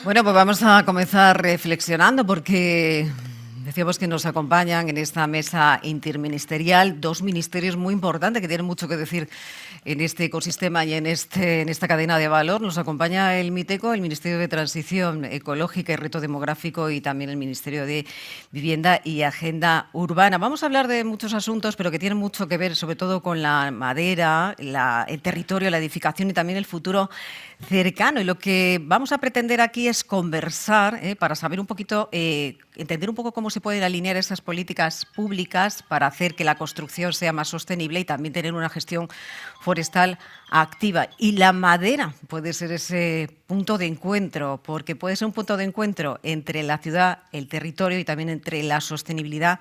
Bueno, pues vamos a comenzar reflexionando porque decíamos que nos acompañan en esta mesa interministerial dos ministerios muy importantes que tienen mucho que decir en este ecosistema y en esta cadena de valor. Nos acompaña el MITECO, el Ministerio de Transición Ecológica y Reto Demográfico, y también el Ministerio de Vivienda y Agenda Urbana. Vamos a hablar de muchos asuntos, pero que tienen mucho que ver sobre todo con la madera, el territorio, la edificación y también el futuro cercano. Y lo que vamos a pretender aquí es conversar para saber un poquito, entender un poco cómo se pueden alinear esas políticas públicas para hacer que la construcción sea más sostenible y también tener una gestión forestal activa. Y la madera puede ser ese punto de encuentro, porque puede ser un punto de encuentro entre la ciudad, el territorio y también entre la sostenibilidad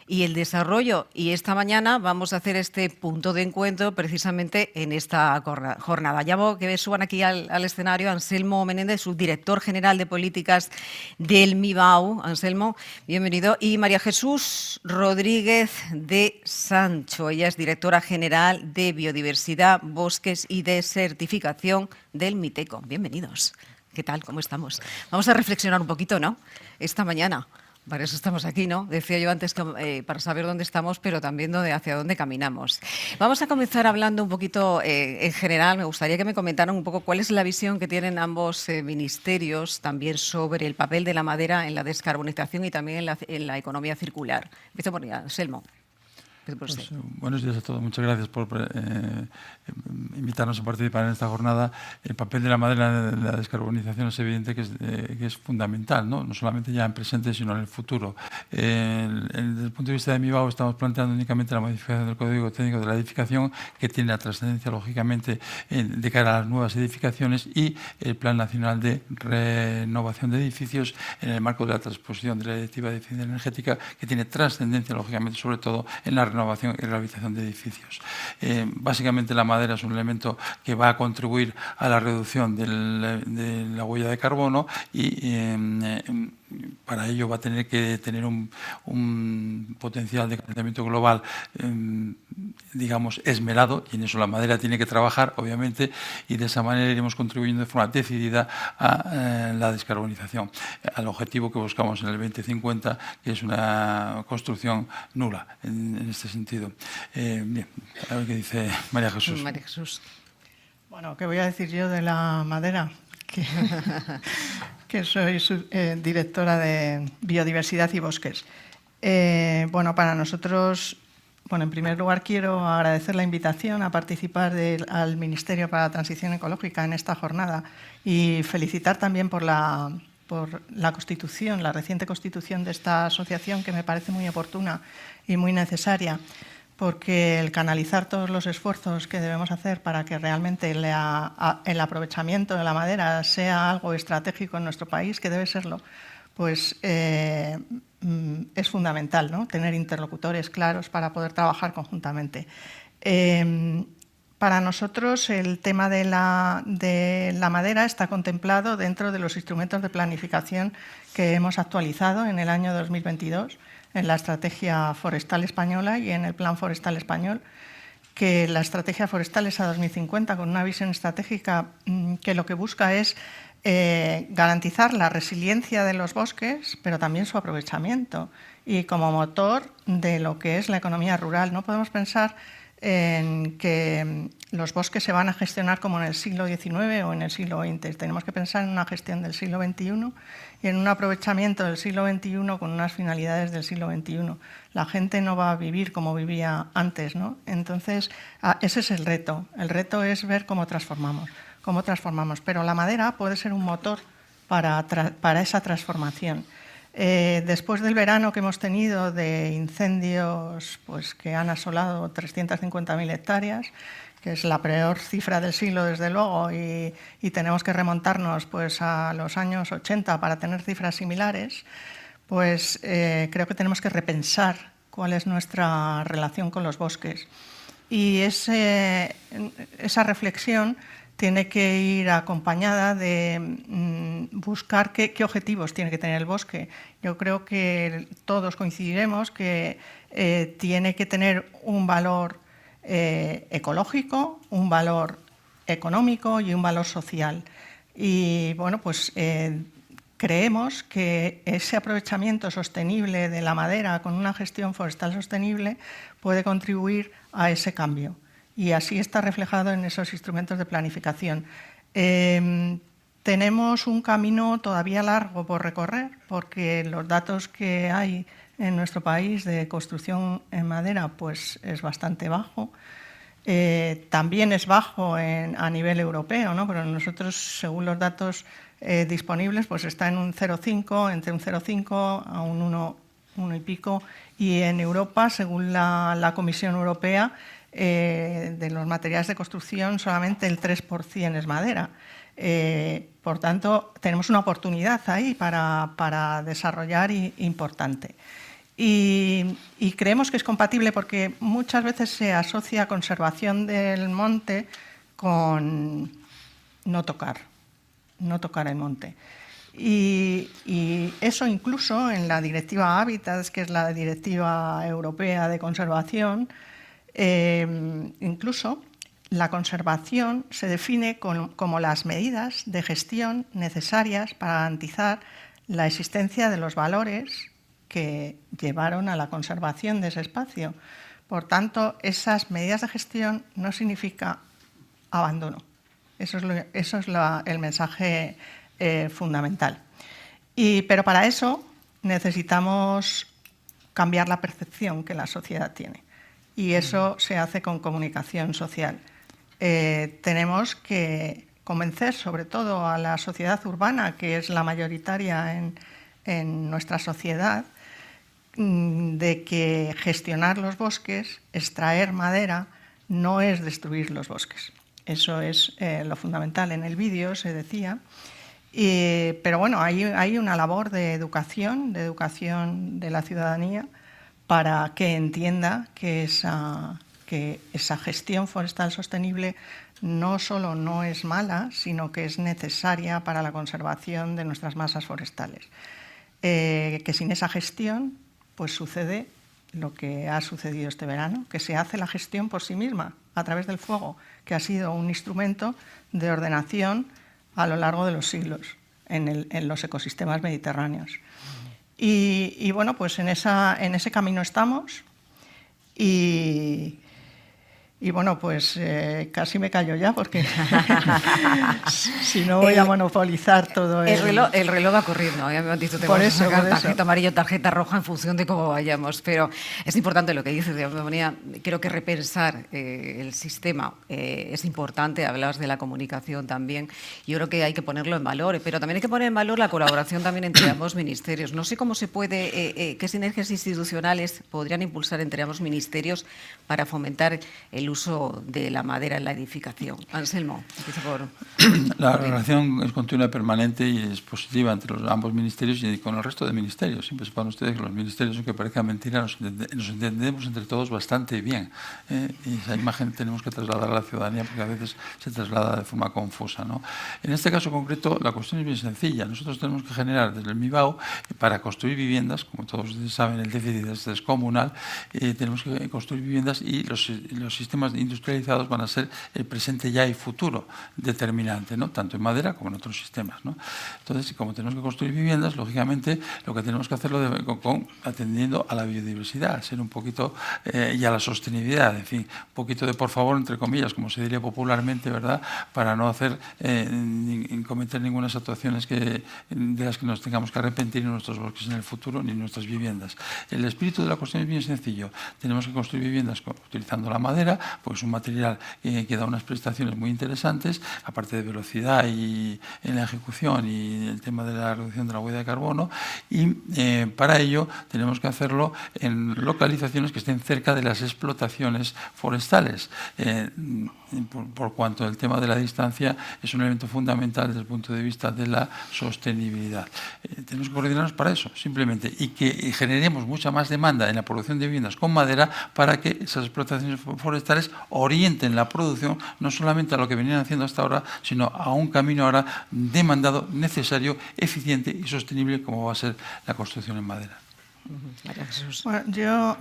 y el desarrollo. Y esta mañana vamos a hacer este punto de encuentro precisamente en esta jornada. Llamo que suban aquí al escenario a Anselmo Menéndez, subdirector general de políticas del MIBAU. Anselmo, bienvenido. Y María Jesús Rodríguez de Sancho. Ella es directora general de Biodiversidad, Bosques y Desertificación del MITECO. Bienvenidos. ¿Qué tal? ¿Cómo estamos? Vamos a reflexionar un poquito, ¿no? Esta mañana. Para eso estamos aquí, ¿no? Decía yo antes que, para saber dónde estamos, pero también hacia dónde caminamos. Vamos a comenzar hablando un poquito en general. Me gustaría que me comentaran un poco cuál es la visión que tienen ambos ministerios también sobre el papel de la madera en la descarbonización y también en la economía circular. Empiezo por Anselmo. Pues, buenos días a todos. Muchas gracias por invitarnos a participar en esta jornada. El papel de la madera en la descarbonización es evidente que es fundamental, ¿no? No solamente ya en presente, sino en el futuro. Desde el punto de vista de MIBAU estamos planteando únicamente la modificación del Código Técnico de la Edificación, que tiene la trascendencia, lógicamente, de cara a las nuevas edificaciones, y el Plan Nacional de Renovación de Edificios en el marco de la transposición de la Directiva de Eficiencia Energética, que tiene trascendencia, lógicamente, sobre todo en la renovación y rehabilitación de edificios. Básicamente la madera es un elemento que va a contribuir a la reducción de la huella de carbono y para ello va a tener que tener un potencial de calentamiento global, digamos, esmerado, y en eso la madera tiene que trabajar, obviamente, y de esa manera iremos contribuyendo de forma decidida a la descarbonización, al objetivo que buscamos en el 2050, que es una construcción nula en este sentido. Bien, a ver qué dice María Jesús. María Jesús. Bueno, ¿qué voy a decir yo de la madera? Que soy directora de Biodiversidad y Bosques. Bueno, para nosotros, bueno, en primer lugar quiero agradecer la invitación a participar al Ministerio para la Transición Ecológica en esta jornada y felicitar también por la constitución, la reciente constitución de esta asociación, que me parece muy oportuna y muy necesaria, porque el canalizar todos los esfuerzos que debemos hacer para que realmente el aprovechamiento de la madera sea algo estratégico en nuestro país, que debe serlo, pues es fundamental, ¿no? Tener interlocutores claros para poder trabajar conjuntamente. Para nosotros el tema de la madera está contemplado dentro de los instrumentos de planificación que hemos actualizado en el año 2022, en la Estrategia Forestal Española y en el Plan Forestal Español, que la Estrategia Forestal es a 2050, con una visión estratégica que lo que busca es garantizar la resiliencia de los bosques, pero también su aprovechamiento, y como motor de lo que es la economía rural. No podemos pensar en que los bosques se van a gestionar como en el siglo XIX o en el siglo XX. Tenemos que pensar en una gestión del siglo XXI y en un aprovechamiento del siglo XXI con unas finalidades del siglo XXI. La gente no va a vivir como vivía antes, ¿no? Entonces, ese es el reto. El reto es ver cómo transformamos. Pero la madera puede ser un motor para esa transformación. Después del verano que hemos tenido de incendios, pues, que han asolado 350.000 hectáreas, que es la peor cifra del siglo, desde luego, y tenemos que remontarnos, pues, a los años 80 para tener cifras similares, pues creo que tenemos que repensar cuál es nuestra relación con los bosques. Y esa reflexión tiene que ir acompañada de buscar qué objetivos tiene que tener el bosque. Yo creo que todos coincidiremos que tiene que tener un valor ecológico, un valor económico y un valor social. Y bueno, pues creemos que ese aprovechamiento sostenible de la madera con una gestión forestal sostenible puede contribuir a ese cambio. Y así está reflejado en esos instrumentos de planificación. Tenemos un camino todavía largo por recorrer, porque los datos que hay en nuestro país de construcción en madera pues es bastante bajo. También es bajo a nivel europeo, ¿no? Pero nosotros, según los datos disponibles, pues está en un 0,5, entre un 0,5 a un 1 y pico. Y en Europa, según la Comisión Europea, de los materiales de construcción solamente el 3% es madera. Por tanto, tenemos una oportunidad ahí para desarrollar importante. Y creemos que es compatible porque muchas veces se asocia conservación del monte con no tocar el monte. Y eso incluso en la Directiva Hábitats, que es la Directiva Europea de Conservación, incluso la conservación se define como las medidas de gestión necesarias para garantizar la existencia de los valores que llevaron a la conservación de ese espacio. Por tanto, esas medidas de gestión no significa abandono. Eso es el mensaje fundamental. Pero para eso necesitamos cambiar la percepción que la sociedad tiene. Y eso se hace con comunicación social. Tenemos que convencer sobre todo a la sociedad urbana, que es la mayoritaria en nuestra sociedad, de que gestionar los bosques, extraer madera, no es destruir los bosques. Eso es lo fundamental. En el vídeo se decía. Pero bueno, hay una labor de educación de la ciudadanía para que entienda que esa gestión forestal sostenible no solo no es mala, sino que es necesaria para la conservación de nuestras masas forestales. Que sin esa gestión pues sucede lo que ha sucedido este verano, que se hace la gestión por sí misma a través del fuego, que ha sido un instrumento de ordenación a lo largo de los siglos en los ecosistemas mediterráneos. Y bueno, pues en ese camino estamos y bueno, pues casi me callo ya porque si no voy a monopolizar todo el reloj va corriendo. Ya me han dicho que vamos a sacar tarjeta amarilla, tarjeta roja en función de cómo vayamos. Pero es importante lo que dices, creo que repensar el sistema es importante. Hablabas de la comunicación también. Yo creo que hay que ponerlo en valor, pero también hay que poner en valor la colaboración también entre ambos ministerios. No sé cómo se puede, qué sinergias institucionales podrían impulsar entre ambos ministerios para fomentar el uso de la madera en la edificación. Anselmo, empieza por... La relación es continua y permanente y es positiva entre ambos ministerios y con el resto de ministerios. Siempre sepan ustedes que los ministerios, aunque parezca mentira, nos entendemos entre todos bastante bien. Y esa imagen tenemos que trasladar a la ciudadanía porque a veces se traslada de forma confusa, ¿no? En este caso concreto, la cuestión es bien sencilla. Nosotros tenemos que generar desde el MIBAU, para construir viviendas, como todos ustedes saben, el déficit es descomunal, tenemos que construir viviendas y los sistemas industrializados van a ser el presente ya y futuro determinante, ¿no? Tanto en madera como en otros sistemas, ¿no? Entonces, como tenemos que construir viviendas, lógicamente lo que tenemos que hacerlo atendiendo a la biodiversidad, ser un poquito y a la sostenibilidad, en fin, un poquito de por favor, entre comillas, como se diría popularmente, ¿verdad?, para no hacer ni cometer ninguna situaciones de las que nos tengamos que arrepentir en nuestros bosques en el futuro ni en nuestras viviendas. El espíritu de la cuestión es bien sencillo. Tenemos que construir viviendas utilizando la madera, pues un material que da unas prestaciones muy interesantes, aparte de velocidad y en la ejecución y el tema de la reducción de la huella de carbono, y para ello tenemos que hacerlo en localizaciones que estén cerca de las explotaciones forestales, por cuanto el tema de la distancia es un elemento fundamental desde el punto de vista de la sostenibilidad. Tenemos que coordinarnos para eso, simplemente, y que generemos mucha más demanda en la producción de viviendas con madera para que esas explotaciones forestales orienten la producción no solamente a lo que venían haciendo hasta ahora, sino a un camino ahora demandado, necesario, eficiente y sostenible como va a ser la construcción en madera. Bueno, yo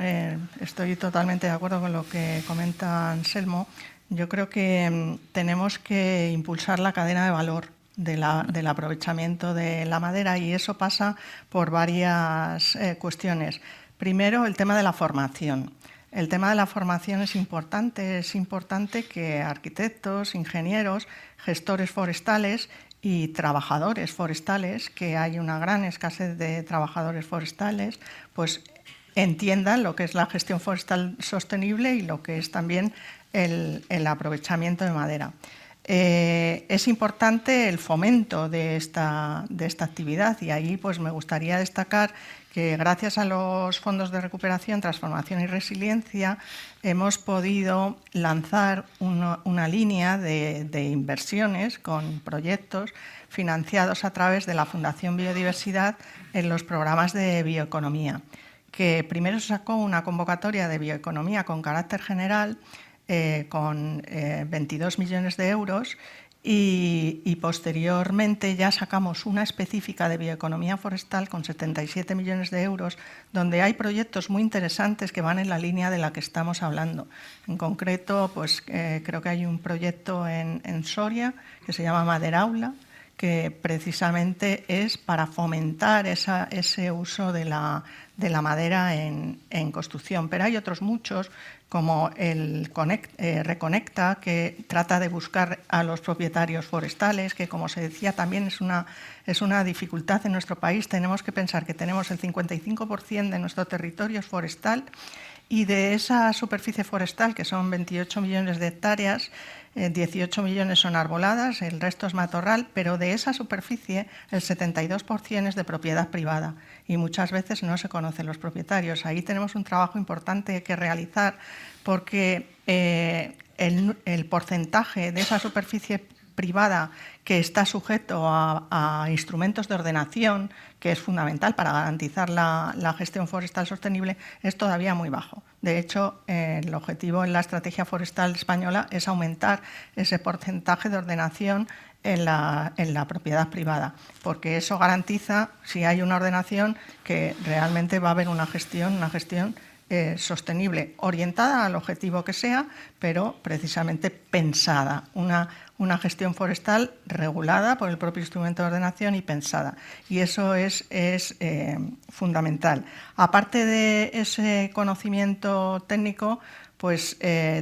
estoy totalmente de acuerdo con lo que comenta Anselmo. Yo creo que tenemos que impulsar la cadena de valor del aprovechamiento de la madera, y eso pasa por varias cuestiones. Primero, el tema de la formación. El tema de la formación es importante que arquitectos, ingenieros, gestores forestales y trabajadores forestales, que hay una gran escasez de trabajadores forestales, pues entiendan lo que es la gestión forestal sostenible y lo que es también el aprovechamiento de madera. Es importante el fomento de esta actividad, y ahí pues me gustaría destacar que gracias a los fondos de recuperación, transformación y resiliencia hemos podido lanzar una línea de inversiones con proyectos financiados a través de la Fundación Biodiversidad en los programas de bioeconomía, que primero se sacó una convocatoria de bioeconomía con carácter general con 22 millones de euros, y posteriormente ya sacamos una específica de bioeconomía forestal con 77 millones de euros, donde hay proyectos muy interesantes que van en la línea de la que estamos hablando. En concreto, pues creo que hay un proyecto en Soria que se llama Maderaula, que precisamente es para fomentar ese uso de la madera en construcción. Pero hay otros muchos, como el Reconecta, que trata de buscar a los propietarios forestales, que, como se decía, también es una dificultad en nuestro país. Tenemos que pensar que tenemos el 55% de nuestro territorio forestal, y de esa superficie forestal, que son 28 millones de hectáreas, 18 millones son arboladas, el resto es matorral, pero de esa superficie el 72% es de propiedad privada, y muchas veces no se conocen los propietarios. Ahí tenemos un trabajo importante que realizar, porque el porcentaje de esa superficie privada que está sujeto a instrumentos de ordenación, que es fundamental para garantizar la gestión forestal sostenible, es todavía muy bajo. De hecho, el objetivo en la estrategia forestal española es aumentar ese porcentaje de ordenación en la propiedad privada, porque eso garantiza, si hay una ordenación, que realmente va a haber una gestión sostenible, orientada al objetivo que sea, pero precisamente pensada, una gestión forestal regulada por el propio instrumento de ordenación y pensada. Y eso es fundamental. Aparte de ese conocimiento técnico, pues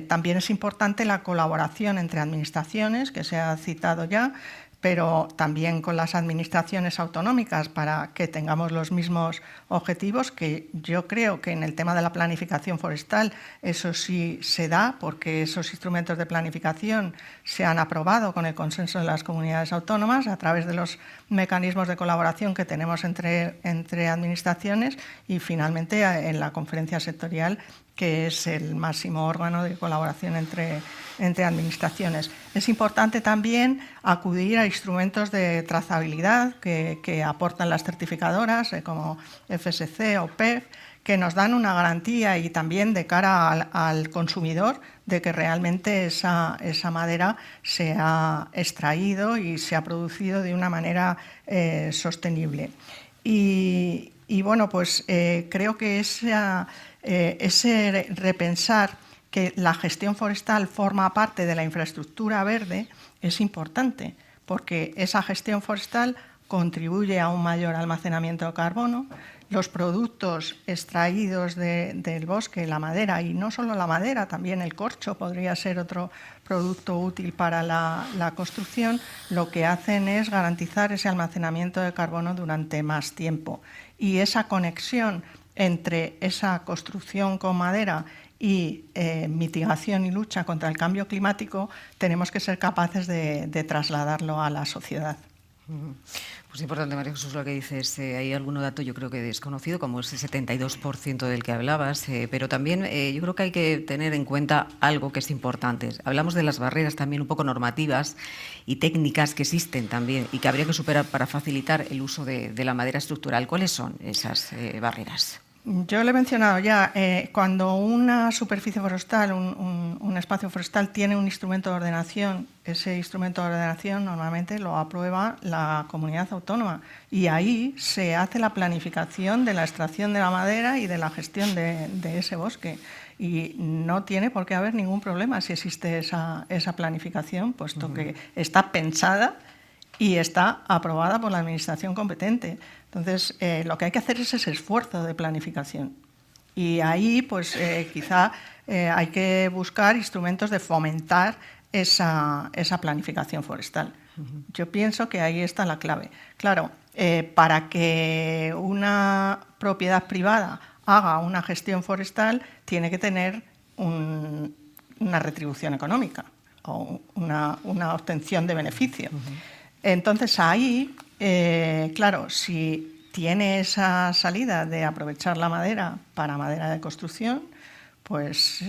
también es importante la colaboración entre administraciones, que se ha citado ya, pero también con las administraciones autonómicas, para que tengamos los mismos objetivos, que yo creo que en el tema de la planificación forestal eso sí se da, porque esos instrumentos de planificación se han aprobado con el consenso de las comunidades autónomas a través de los mecanismos de colaboración que tenemos entre administraciones, y finalmente en la conferencia sectorial, que es el máximo órgano de colaboración entre administraciones. Es importante también acudir a instrumentos de trazabilidad que aportan las certificadoras, como FSC o PEF, que nos dan una garantía, y también de cara al consumidor, de que realmente esa madera se ha extraído y se ha producido de una manera sostenible. Y bueno, pues creo que ese repensar que la gestión forestal forma parte de la infraestructura verde es importante, porque esa gestión forestal contribuye a un mayor almacenamiento de carbono. Los productos extraídos del bosque, la madera, y no solo la madera, también el corcho podría ser otro producto útil para la construcción, lo que hacen es garantizar ese almacenamiento de carbono durante más tiempo. Y esa conexión entre esa construcción con madera y mitigación y lucha contra el cambio climático, tenemos que ser capaces de trasladarlo a la sociedad. Pues importante, María Jesús, lo que dices. Hay algún dato, yo creo que desconocido, como ese 72% del que hablabas, pero también yo creo que hay que tener en cuenta algo que es importante. Hablamos de las barreras también un poco normativas y técnicas que existen también y que habría que superar para facilitar el uso de la madera estructural. ¿Cuáles son esas barreras? Yo lo he mencionado ya, cuando una superficie forestal, un espacio forestal tiene un instrumento de ordenación, ese instrumento de ordenación normalmente lo aprueba la comunidad autónoma, y ahí se hace la planificación de la extracción de la madera y de la gestión de ese bosque. Y no tiene por qué haber ningún problema si existe esa planificación, puesto que está pensada y está aprobada por la Administración competente. Entonces, lo que hay que hacer es ese esfuerzo de planificación. Y ahí, pues, quizá hay que buscar instrumentos de fomentar esa planificación forestal. Yo pienso que ahí está la clave. Claro, para que una propiedad privada haga una gestión forestal, tiene que tener una retribución económica o una obtención de beneficio. Entonces, ahí, claro, si tiene esa salida de aprovechar la madera para madera de construcción, pues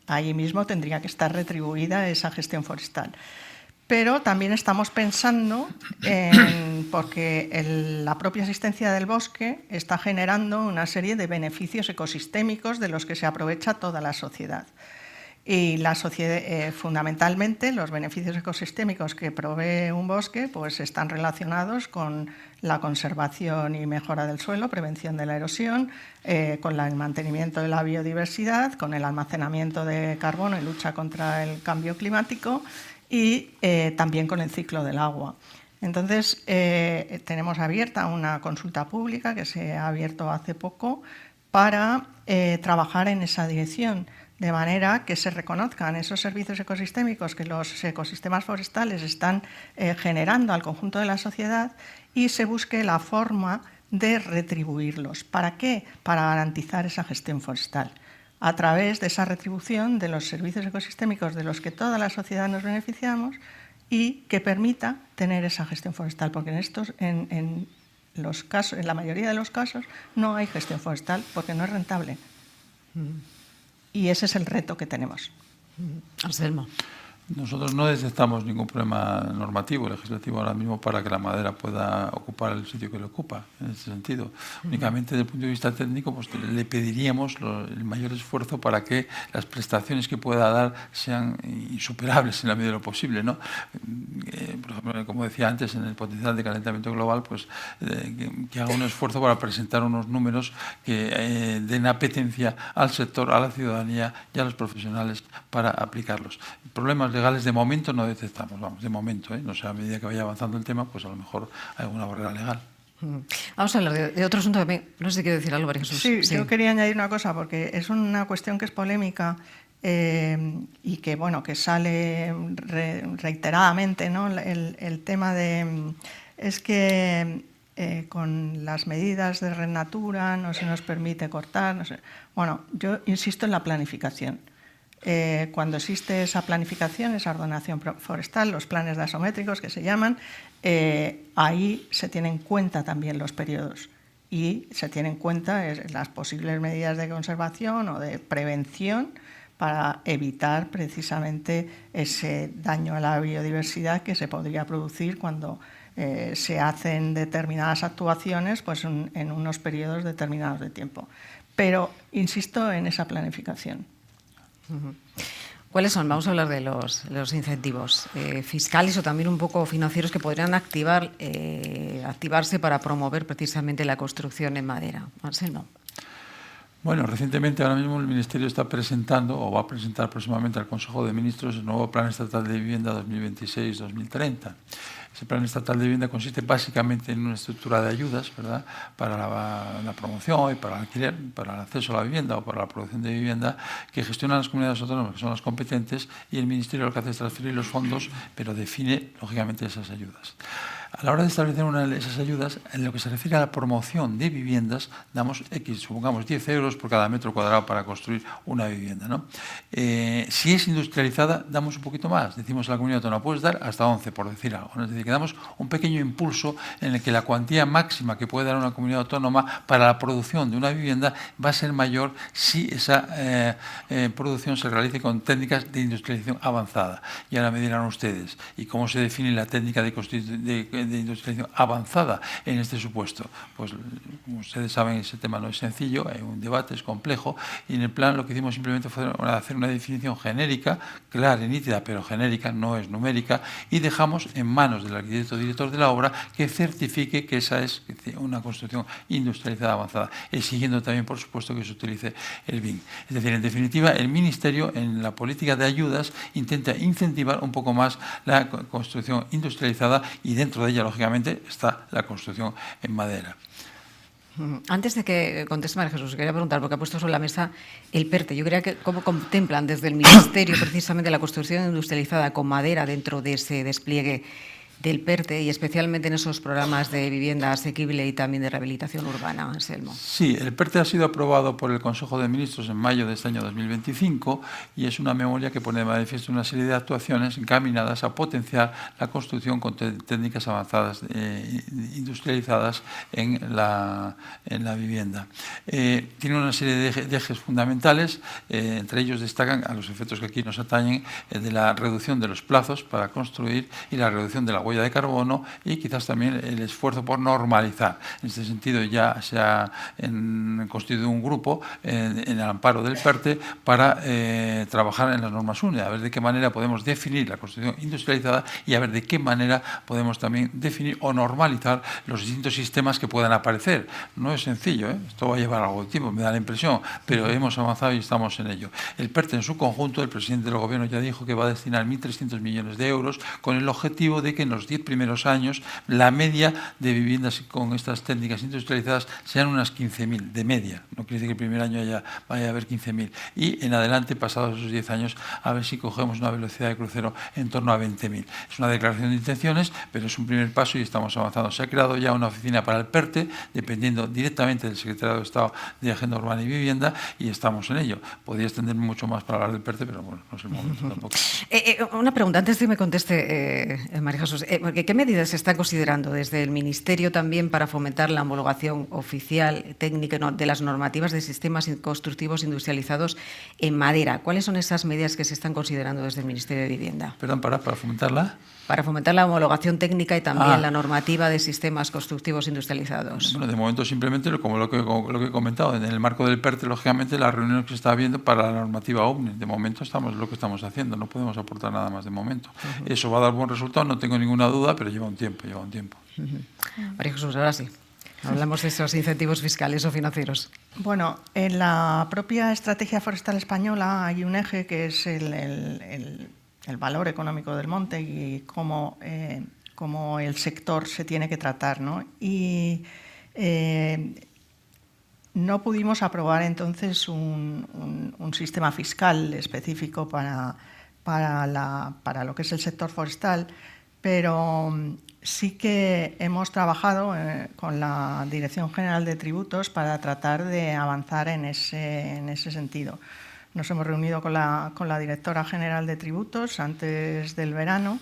ahí mismo tendría que estar retribuida esa gestión forestal. Pero también estamos pensando porque la propia existencia del bosque está generando una serie de beneficios ecosistémicos de los que se aprovecha toda la sociedad. Y fundamentalmente los beneficios ecosistémicos que provee un bosque pues están relacionados con la conservación y mejora del suelo, prevención de la erosión, con el mantenimiento de la biodiversidad, con el almacenamiento de carbono y lucha contra el cambio climático y también con el ciclo del agua. Entonces, tenemos abierta una consulta pública que se ha abierto hace poco para trabajar en esa dirección, de manera que se reconozcan esos servicios ecosistémicos que los ecosistemas forestales están generando al conjunto de la sociedad y se busque la forma de retribuirlos. ¿Para qué? Para garantizar esa gestión forestal, a través de esa retribución de los servicios ecosistémicos de los que toda la sociedad nos beneficiamos y que permita tener esa gestión forestal, porque en la mayoría de los casos no hay gestión forestal porque no es rentable. Y ese es el reto que tenemos. Anselmo. Nosotros no detectamos ningún problema normativo, legislativo ahora mismo para que la madera pueda ocupar el sitio que le ocupa, en ese sentido. Únicamente desde el punto de vista técnico pues, le pediríamos el mayor esfuerzo para que las prestaciones que pueda dar sean insuperables en la medida de lo posible, ¿no? Por ejemplo, como decía antes, en el potencial de calentamiento global, pues que haga un esfuerzo para presentar unos números que den apetencia al sector, a la ciudadanía y a los profesionales para aplicarlos. Problemas legales de momento no detectamos, vamos, de momento, no sé, a medida que vaya avanzando el tema, pues a lo mejor hay alguna barrera legal. Vamos a hablar de otro asunto también. No sé si quiere decir algo, María Jesús. Sí, yo quería añadir una cosa, porque es una cuestión que es polémica y que, bueno, que sale reiteradamente, ¿no? El tema de... es que con las medidas de Red Natura no se nos permite cortar, no sé. Bueno, yo insisto en la planificación. Cuando existe esa planificación, esa ordenación forestal, los planes dasométricos que se llaman, ahí se tienen en cuenta también los periodos y se tienen en cuenta las posibles medidas de conservación o de prevención para evitar precisamente ese daño a la biodiversidad que se podría producir cuando se hacen determinadas actuaciones pues en unos periodos determinados de tiempo. Pero insisto en esa planificación. ¿Cuáles son? Vamos a hablar de los incentivos fiscales o también un poco financieros que podrían activarse para promover precisamente la construcción en madera. Anselmo. Bueno, recientemente ahora mismo el Ministerio está presentando o va a presentar próximamente al Consejo de Ministros el nuevo Plan Estatal de Vivienda 2026-2030. Ese Plan Estatal de Vivienda consiste básicamente en una estructura de ayudas, ¿verdad?, para la promoción y para el alquiler, para el acceso a la vivienda o para la producción de vivienda que gestionan las comunidades autónomas, que son las competentes, y el Ministerio lo que hace es transferir los fondos, pero define, lógicamente, esas ayudas. A la hora de establecer una de esas ayudas, en lo que se refiere a la promoción de viviendas, damos X, supongamos 10 euros por cada metro cuadrado para construir una vivienda, ¿no? Si es industrializada, damos un poquito más. Decimos a la comunidad autónoma, puedes dar hasta 11, por decir algo, ¿no? Es decir, que damos un pequeño impulso en el que la cuantía máxima que puede dar una comunidad autónoma para la producción de una vivienda va a ser mayor si esa producción se realice con técnicas de industrialización avanzada. Y ahora me dirán ustedes, ¿y cómo se define la técnica de de industrialización avanzada en este supuesto. Pues, como ustedes saben, ese tema no es sencillo, hay un debate, es complejo, y en el plan lo que hicimos simplemente fue hacer una definición genérica, clara y nítida, pero genérica, no es numérica, y dejamos en manos del arquitecto director de la obra que certifique que esa es una construcción industrializada avanzada, exigiendo también, por supuesto, que se utilice el BIM. Es decir, en definitiva, el Ministerio, en la política de ayudas, intenta incentivar un poco más la construcción industrializada y dentro de ella, lógicamente, está la construcción en madera. Antes de que conteste María Jesús, quería preguntar, porque ha puesto sobre la mesa el PERTE. Yo quería que cómo contemplan desde el Ministerio precisamente la construcción industrializada con madera dentro de ese despliegue del PERTE y especialmente en esos programas de vivienda asequible y también de rehabilitación urbana, Anselmo. Sí, el PERTE ha sido aprobado por el Consejo de Ministros en mayo de este año 2025 y es una memoria que pone de manifiesto una serie de actuaciones encaminadas a potenciar la construcción con técnicas avanzadas industrializadas en la vivienda. Tiene una serie de ejes fundamentales, entre ellos destacan, a los efectos que aquí nos atañen, de la reducción de los plazos para construir y la reducción de la huella de carbono y quizás también el esfuerzo por normalizar. En este sentido ya se ha constituido un grupo en el amparo del PERTE para trabajar en las normas UNE, a ver de qué manera podemos definir la construcción industrializada y a ver de qué manera podemos también definir o normalizar los distintos sistemas que puedan aparecer. No es sencillo, esto va a llevar algo de tiempo, me da la impresión, pero hemos avanzado y estamos en ello. El PERTE en su conjunto, el presidente del Gobierno ya dijo que va a destinar 1.300 millones de euros con el objetivo de que en los 10 primeros años la media de viviendas con estas técnicas industrializadas sean unas 15.000 de media. No quiere decir que el primer año vaya a haber 15.000. Y en adelante, pasados esos 10 años, a ver si cogemos una velocidad de crucero en torno a 20.000. Es una declaración de intenciones, pero es un primer paso y estamos avanzando. Se ha creado ya una oficina para el PERTE, dependiendo directamente del Secretariado de Estado de Agenda Urbana y Vivienda, y estamos en ello. Podría extenderme mucho más para hablar del PERTE, pero bueno, no es el momento tampoco. Una pregunta, antes de que me conteste María Jesús. ¿Qué medidas se están considerando desde el Ministerio también para fomentar la homologación oficial técnica de las normativas de sistemas constructivos industrializados en madera? ¿Cuáles son esas medidas que se están considerando desde el Ministerio de Vivienda? Perdón, ¿para fomentarla? Para fomentar la homologación técnica y también la normativa de sistemas constructivos industrializados. Bueno, de momento simplemente, como lo que he comentado, en el marco del PERTE, lógicamente, la reunión que se está viendo para la normativa OMNI. De momento estamos lo que estamos haciendo, no podemos aportar nada más de momento. Eso va a dar buen resultado, no tengo ninguna duda, pero lleva un tiempo. María Jesús, ahora sí. Hablamos de esos incentivos fiscales o financieros. Bueno, en la propia Estrategia Forestal Española hay un eje que es el valor económico del monte y cómo el sector se tiene que tratar, ¿no? Y no pudimos aprobar entonces un sistema fiscal específico para lo que es el sector forestal, pero sí que hemos trabajado con la Dirección General de Tributos para tratar de avanzar en ese sentido. Nos hemos reunido con la Directora General de Tributos antes del verano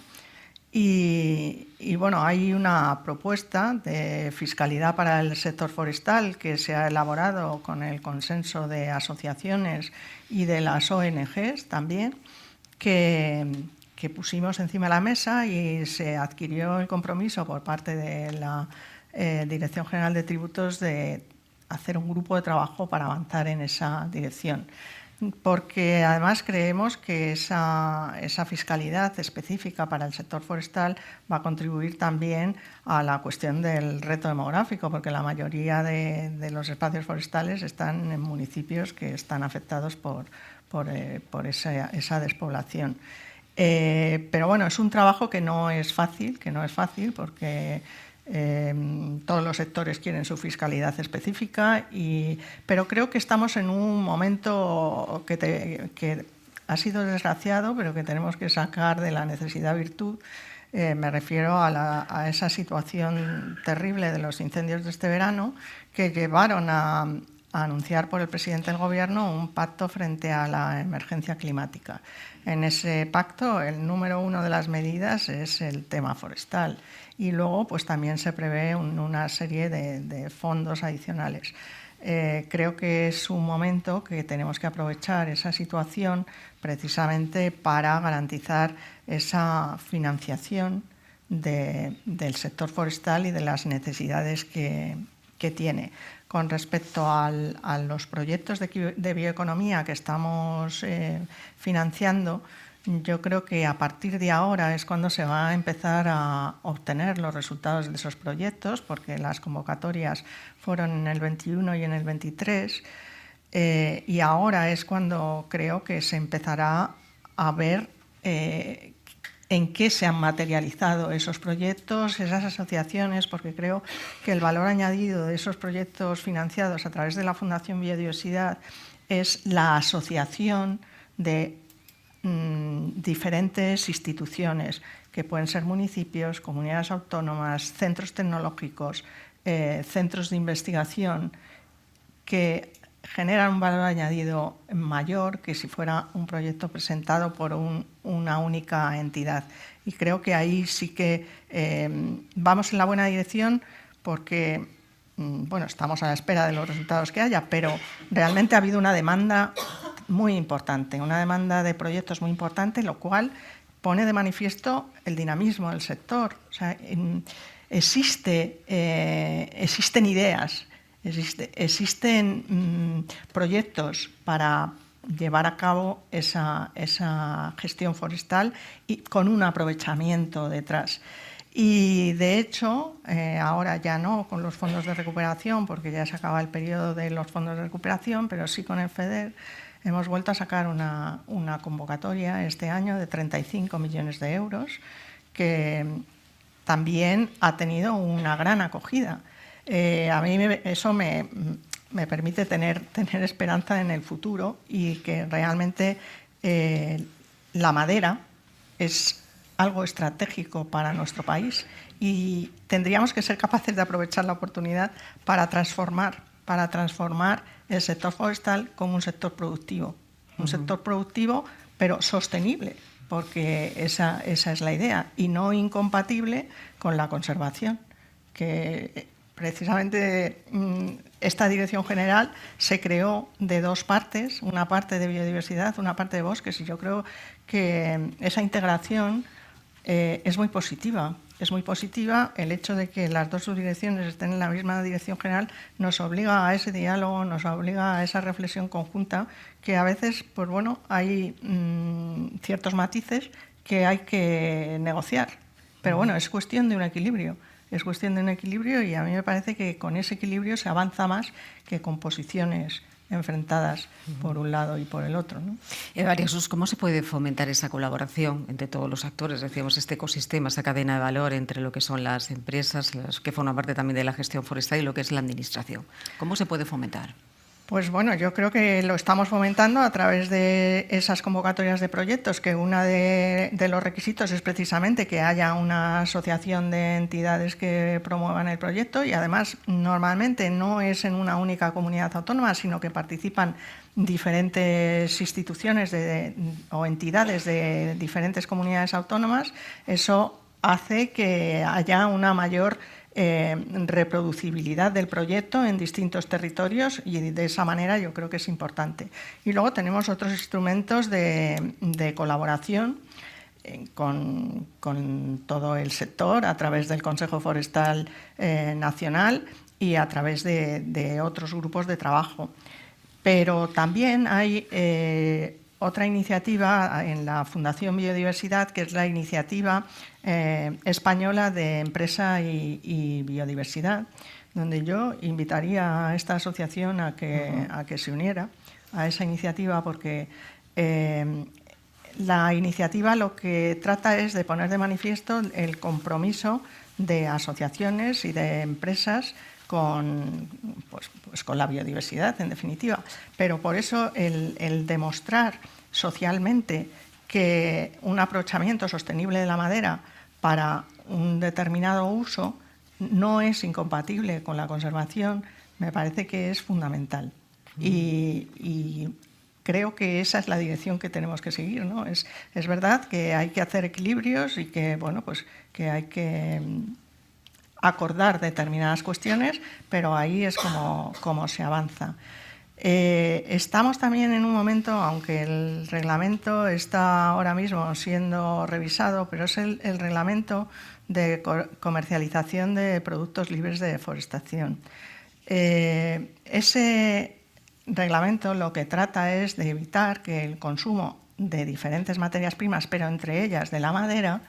y bueno, hay una propuesta de fiscalidad para el sector forestal que se ha elaborado con el consenso de asociaciones y de las ONGs también, que pusimos encima de la mesa y se adquirió el compromiso por parte de la Dirección General de Tributos de hacer un grupo de trabajo para avanzar en esa dirección. Porque además creemos que esa fiscalidad específica para el sector forestal va a contribuir también a la cuestión del reto demográfico, porque la mayoría de los espacios forestales están en municipios que están afectados por esa despoblación. Pero bueno, es un trabajo que no es fácil porque todos los sectores quieren su fiscalidad específica, pero creo que estamos en un momento que ha sido desgraciado, pero que tenemos que sacar de la necesidad virtud. Me refiero a esa situación terrible de los incendios de este verano que llevaron a anunciar por el presidente del Gobierno un pacto frente a la emergencia climática. En ese pacto, el número 1 de las medidas es el tema forestal y luego pues también se prevé una serie de fondos adicionales. Creo que es un momento que tenemos que aprovechar esa situación precisamente para garantizar esa financiación del sector forestal y de las necesidades que tiene. Con respecto a los proyectos de bioeconomía que estamos financiando, yo creo que a partir de ahora es cuando se va a empezar a obtener los resultados de esos proyectos, porque las convocatorias fueron en el 21 y en el 23, y ahora es cuando creo que se empezará a ver en qué se han materializado esos proyectos, esas asociaciones, porque creo que el valor añadido de esos proyectos financiados a través de la Fundación Biodiversidad es la asociación de diferentes instituciones, que pueden ser municipios, comunidades autónomas, centros tecnológicos, centros de investigación, que generan un valor añadido mayor que si fuera un proyecto presentado por una única entidad. Y creo que ahí sí que vamos en la buena dirección, porque bueno, estamos a la espera de los resultados que haya, pero realmente ha habido una demanda muy importante, una demanda de proyectos muy importante, lo cual pone de manifiesto el dinamismo del sector. O sea, existen ideas, existen proyectos para llevar a cabo esa gestión forestal y con un aprovechamiento detrás. Y de hecho, ahora ya no con los fondos de recuperación, porque ya se acaba el periodo de los fondos de recuperación, pero sí con el FEDER, hemos vuelto a sacar una convocatoria este año de 35 millones de euros, que también ha tenido una gran acogida. A mí eso me permite tener esperanza en el futuro, y que realmente la madera es algo estratégico para nuestro país, y tendríamos que ser capaces de aprovechar la oportunidad para transformar el sector forestal como un sector productivo. Un sector productivo, pero sostenible, porque esa es la idea, y no incompatible con la conservación, que precisamente esta dirección general se creó de dos partes, una parte de biodiversidad, una parte de bosques, y yo creo que esa integración es muy positiva. Es muy positiva. El hecho de que las dos subdirecciones estén en la misma dirección general nos obliga a ese diálogo, nos obliga a esa reflexión conjunta, que a veces, pues bueno, hay ciertos matices que hay que negociar. Pero bueno, es cuestión de un equilibrio. Es cuestión de un equilibrio, y a mí me parece que con ese equilibrio se avanza más que con posiciones enfrentadas por un lado y por el otro, ¿no? María Jesús, ¿cómo se puede fomentar esa colaboración entre todos los actores? Decíamos, este ecosistema, esa cadena de valor entre lo que son las empresas, las que forman parte también de la gestión forestal, y lo que es la administración. ¿Cómo se puede fomentar? Pues bueno, yo creo que lo estamos fomentando a través de esas convocatorias de proyectos, que uno de los requisitos es precisamente que haya una asociación de entidades que promuevan el proyecto, y además normalmente no es en una única comunidad autónoma, sino que participan diferentes instituciones o entidades de diferentes comunidades autónomas. Eso hace que haya una mayor reproducibilidad del proyecto en distintos territorios, y de esa manera yo creo que es importante. Y luego tenemos otros instrumentos de colaboración con todo el sector, a través del Consejo Forestal Nacional y a través de otros grupos de trabajo. Pero también hay otra iniciativa en la Fundación Biodiversidad, que es la iniciativa española de empresa y biodiversidad, donde yo invitaría a esta asociación a que se uniera a esa iniciativa, porque la iniciativa lo que trata es de poner de manifiesto el compromiso de asociaciones y de empresas con la biodiversidad, en definitiva. Pero por eso el demostrar socialmente que un aprovechamiento sostenible de la madera para un determinado uso no es incompatible con la conservación, me parece que es fundamental. Y creo que esa es la dirección que tenemos que seguir, ¿no? Es verdad que hay que hacer equilibrios, y que, bueno, pues que hay que acordar determinadas cuestiones, pero ahí es como se avanza. Estamos también en un momento, aunque el reglamento está ahora mismo siendo revisado, pero es el reglamento de comercialización de productos libres de deforestación. Ese reglamento lo que trata es de evitar que el consumo de diferentes materias primas, pero entre ellas de la madera,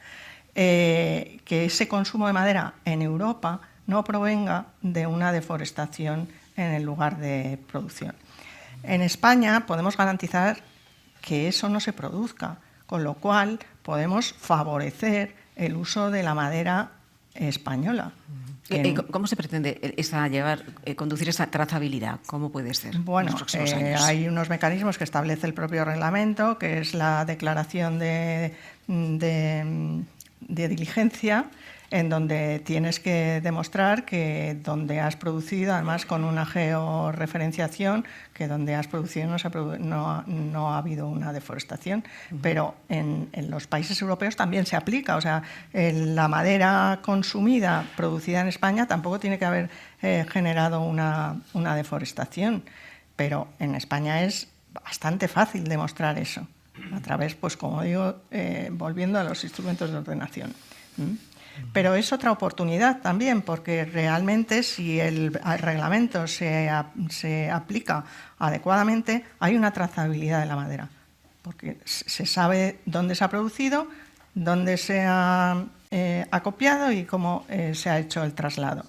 que ese consumo de madera en Europa no provenga de una deforestación en el lugar de producción. En España podemos garantizar que eso no se produzca, con lo cual podemos favorecer el uso de la madera española. ¿Cómo se pretende conducir esa trazabilidad? ¿Cómo puede ser? Bueno, hay unos mecanismos que establece el propio reglamento, que es la declaración de diligencia, en donde tienes que demostrar que donde has producido, además con una georreferenciación, que donde has producido no ha habido una deforestación. Pero en los países europeos también se aplica. O sea, la madera consumida, producida en España, tampoco tiene que haber generado una deforestación. Pero en España es bastante fácil demostrar eso, a través, pues como digo, volviendo a los instrumentos de ordenación. Pero es otra oportunidad también, porque realmente si el reglamento se aplica adecuadamente, hay una trazabilidad de la madera, porque se sabe dónde se ha producido, dónde se ha acopiado y cómo se ha hecho el traslado.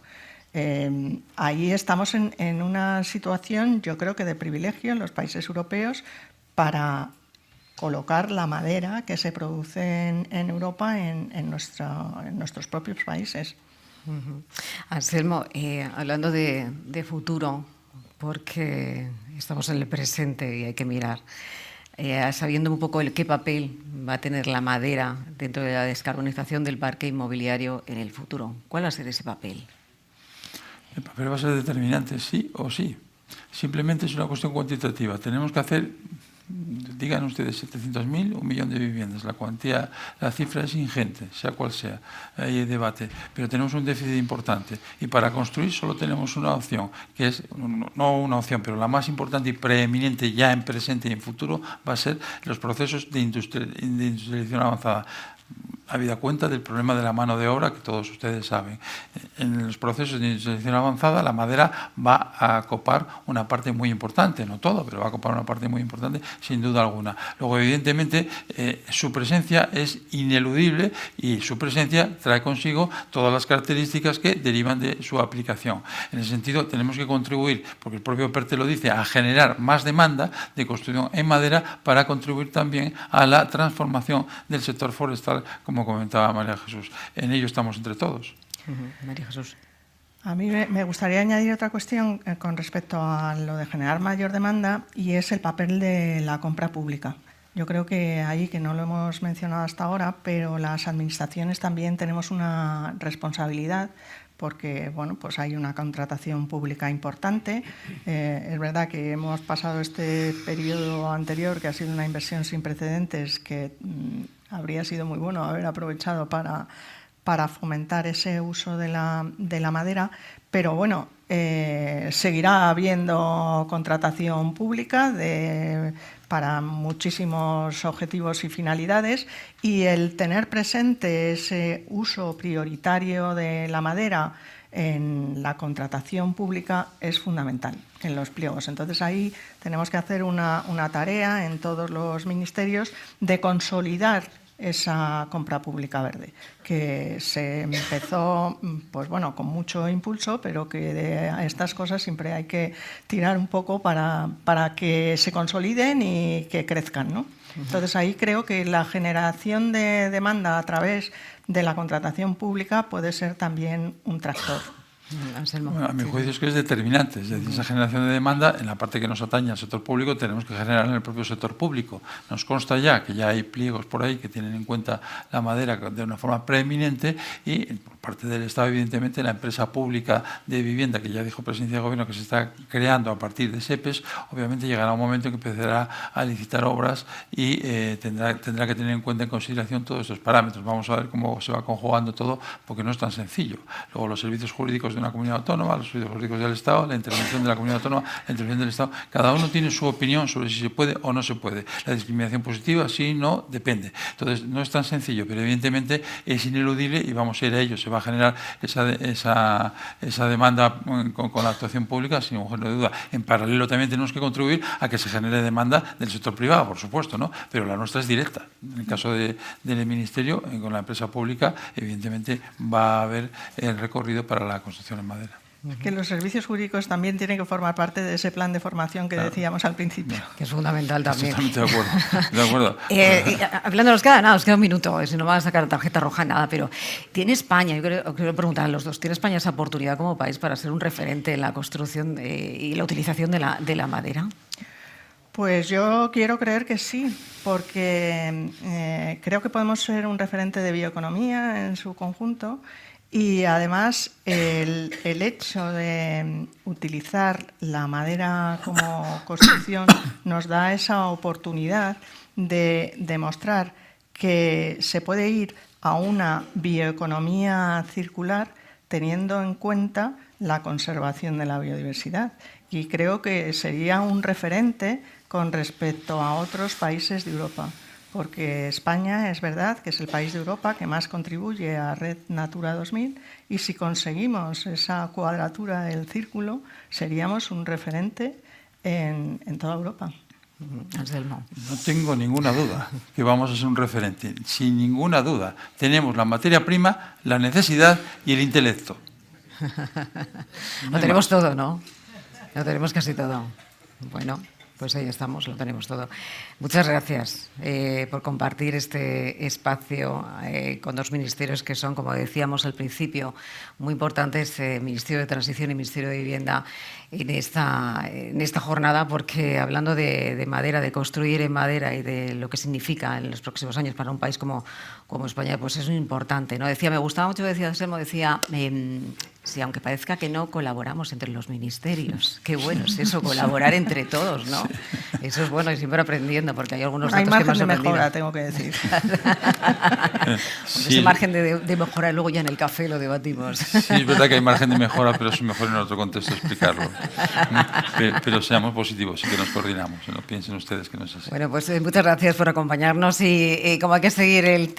Ahí estamos en una situación, yo creo que de privilegio en los países europeos para colocar la madera que se produce en Europa en nuestros propios países. Anselmo, hablando de futuro, porque estamos en el presente y hay que mirar, sabiendo un poco qué papel va a tener la madera dentro de la descarbonización del parque inmobiliario en el futuro. ¿Cuál va a ser ese papel? El papel va a ser determinante, sí o sí. Simplemente es una cuestión cuantitativa. Tenemos que hacer, digan ustedes, 700.000, 1 millón de viviendas. La cifra es ingente, sea cual sea. Hay debate, pero tenemos un déficit importante. Y para construir solo tenemos una opción, que es, no una opción, pero la más importante y preeminente ya en presente y en futuro, va a ser los procesos de industrialización avanzada. Habida cuenta del problema de la mano de obra que todos ustedes saben. En los procesos de industrialización avanzada la madera va a copar una parte muy importante, no todo, pero va a copar una parte muy importante sin duda alguna. Luego, evidentemente, su presencia es ineludible y su presencia trae consigo todas las características que derivan de su aplicación. En ese sentido, tenemos que contribuir, porque el propio PERTE lo dice, a generar más demanda de construcción en madera para contribuir también a la transformación del sector forestal, como comentaba María Jesús. En ello estamos entre todos. María Jesús. A mí me gustaría añadir otra cuestión con respecto a lo de generar mayor demanda, y es el papel de la compra pública. Yo creo que ahí, que no lo hemos mencionado hasta ahora, pero las administraciones también tenemos una responsabilidad, porque bueno, pues hay una contratación pública importante. Es verdad que hemos pasado este periodo anterior, que ha sido una inversión sin precedentes, que habría sido muy bueno haber aprovechado para fomentar ese uso de la madera, pero bueno, seguirá habiendo contratación pública para muchísimos objetivos y finalidades, y el tener presente ese uso prioritario de la madera en la contratación pública es fundamental en los pliegos. Entonces ahí tenemos que hacer una tarea en todos los ministerios de consolidar esa compra pública verde, que se empezó, pues bueno, con mucho impulso, pero que de estas cosas siempre hay que tirar un poco para que se consoliden y que crezcan, ¿no? Entonces ahí creo que la generación de demanda a través de la contratación pública puede ser también un tractor. Bueno, a mi juicio es que es determinante. Es decir, esa generación de demanda, en la parte que nos atañe al sector público, tenemos que generar en el propio sector público. Nos consta ya que ya hay pliegos por ahí que tienen en cuenta la madera de una forma preeminente, y por parte del Estado, evidentemente, la empresa pública de vivienda, que ya dijo Presidencia de Gobierno que se está creando a partir de SEPES, obviamente llegará un momento en que empezará a licitar obras y tendrá que tener en cuenta, en consideración, todos estos parámetros. Vamos a ver cómo se va conjugando todo, porque no es tan sencillo. Luego, los servicios jurídicos de una comunidad autónoma, los sueldos jurídicos del Estado, la intervención de la comunidad autónoma, la intervención del Estado. Cada uno tiene su opinión sobre si se puede o no se puede. La discriminación positiva, sí, no, depende. Entonces, no es tan sencillo, pero evidentemente es ineludible y vamos a ir a ello. Se va a generar esa demanda con la actuación pública, sin ningún género de duda. En paralelo también tenemos que contribuir a que se genere demanda del sector privado, por supuesto, ¿no? Pero la nuestra es directa. En el caso del Ministerio, con la empresa pública, evidentemente va a haber el recorrido para la construcción en madera. Que los servicios jurídicos también tienen que formar parte de ese plan de formación que decíamos al principio. Que es fundamental también. Totalmente de acuerdo. De acuerdo. Hablando, nos queda un minuto, si no me van a sacar tarjeta roja, nada, pero ¿tiene España, yo quiero preguntar a los dos, ¿tiene España esa oportunidad como país para ser un referente en la construcción y la utilización de la madera? Pues yo quiero creer que sí, porque creo que podemos ser un referente de bioeconomía en su conjunto. Y además el hecho de utilizar la madera como construcción nos da esa oportunidad de demostrar que se puede ir a una bioeconomía circular teniendo en cuenta la conservación de la biodiversidad. Y creo que sería un referente con respecto a otros países de Europa. Porque España es verdad que es el país de Europa que más contribuye a Red Natura 2000 y si conseguimos esa cuadratura del círculo seríamos un referente en toda Europa. Anselmo. No tengo ninguna duda que vamos a ser un referente, sin ninguna duda. Tenemos la materia prima, la necesidad y el intelecto. Lo tenemos todo, ¿no? Lo tenemos casi todo. Bueno, pues ahí estamos, lo tenemos todo. Muchas gracias por compartir este espacio con dos ministerios que son, como decíamos al principio, muy importantes, Ministerio de Transición y Ministerio de Vivienda, en esta jornada, porque hablando de madera, de construir en madera y de lo que significa en los próximos años para un país como España, pues es muy importante, ¿no? Me gustaba mucho, decía sí, aunque parezca que no colaboramos entre los ministerios. Qué bueno es eso, colaborar entre todos, ¿no? Sí. Eso es bueno y siempre aprendiendo, porque hay algunos datos que me han sorprendido. Hay margen de mejora, tengo que decir. Sí. Ese margen de mejora, luego ya en el café lo debatimos. Sí, es verdad que hay margen de mejora, pero es mejor en otro contexto explicarlo. Pero seamos positivos y que nos coordinamos. No piensen ustedes que no es así. Bueno, pues muchas gracias por acompañarnos y como hay que seguir el